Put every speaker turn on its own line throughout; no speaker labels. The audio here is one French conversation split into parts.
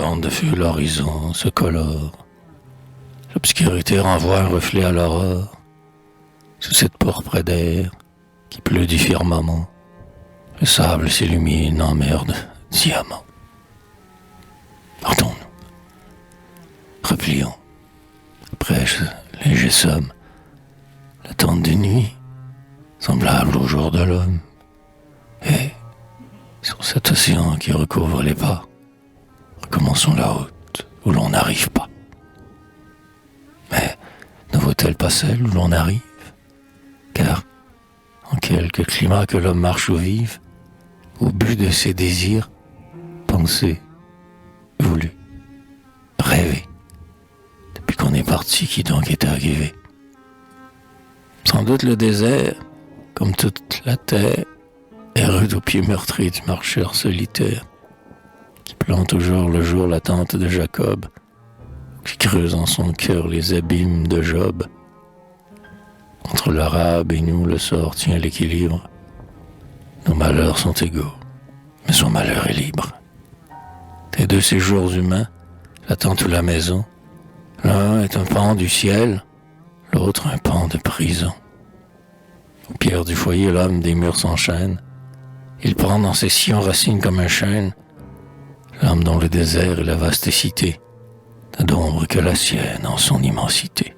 bande de feu, l'horizon se colore. L'obscurité renvoie un reflet à l'aurore. Sous cette pourpre d'air qui pleut du firmament, le sable s'illumine en mer de diamants. Partons-nous. Replions. Après ce léger somme, l'attente de nuit, semblable au jour de l'homme. Et, sur cet océan qui recouvre les pas, recommençons la route où l'on n'arrive pas. Mais ne vaut-elle pas celle où l'on arrive? Car, en quelque climat que l'homme marche ou vive, au but de ses désirs, penser, voulu, rêver. Depuis qu'on est parti, qui donc est arrivé? Sans doute le désert, comme toute la terre, est rude aux pieds meurtris du marcheur solitaire, qui plante toujours le jour la tente de Jacob, qui creuse en son cœur les abîmes de Job. Entre l'arabe et nous, le sort tient l'équilibre. Nos malheurs sont égaux, mais son malheur est libre. Des deux séjours humains, la tente ou la maison, l'un est un pan du ciel, l'autre un pan de prison. Aux pierres du foyer, l'homme des murs s'enchaîne. Il prend dans ses sillons racines comme un chêne, l'homme dont le désert est la vaste cité, n'a d'ombre que la sienne en son immensité.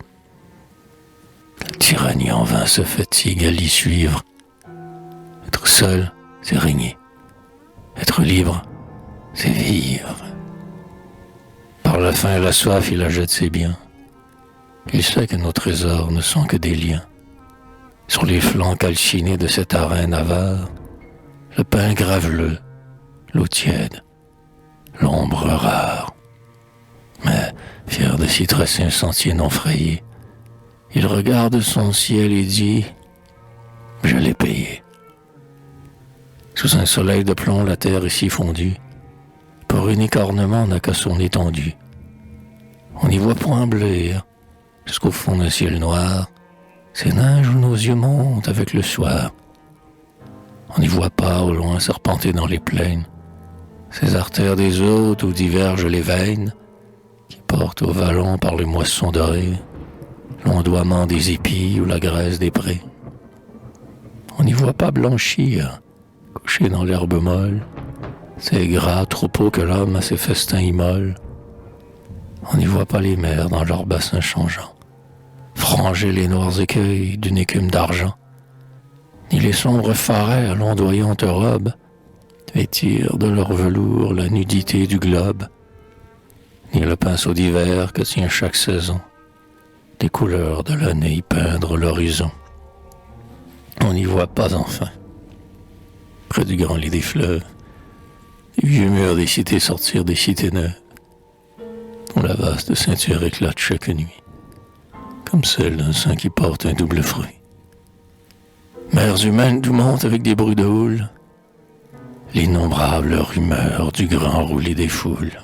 La tyrannie en vain se fatigue à l'y suivre. Être seul, c'est régner. Être libre, c'est vivre. Par la faim et la soif, il achète ses biens. Il sait que nos trésors ne sont que des liens. Sur les flancs calcinés de cette arène avare, le pain graveleux, l'eau tiède, l'ombre rare. Mais, fier de s'y tracer un sentier non frayé, il regarde son ciel et dit « Je l'ai payé ». Sous un soleil de plomb, la terre est si fondue, pour unique ornement n'a qu'à son étendue. On n'y voit point bleuir, jusqu'au fond d'un ciel noir, ces neiges où nos yeux montent avec le soir. On n'y voit pas au loin serpenter dans les plaines, ces artères des eaux où divergent les veines, qui portent au vallon par les moissons dorées, l'ondoiement des épis ou la graisse des prés. On n'y voit pas blanchir, couchés dans l'herbe molle, ces gras troupeaux que l'homme à ses festins immole. On n'y voit pas les mers dans leurs bassins changeants, franger les noirs écueils d'une écume d'argent, ni les sombres forêts à l'ondoyante robe vêtir de leur velours la nudité du globe, ni le pinceau d'hiver que tient chaque saison, des couleurs de l'année y peindre l'horizon. On n'y voit pas enfin, près du grand lit des fleuves, les vieux murs des cités sortir des cités neuves, dont la vaste ceinture éclate chaque nuit, comme celle d'un sein qui porte un double fruit. Mers humaines d'où montent avec des bruits de houle l'innombrable rumeur du grand roulis des foules.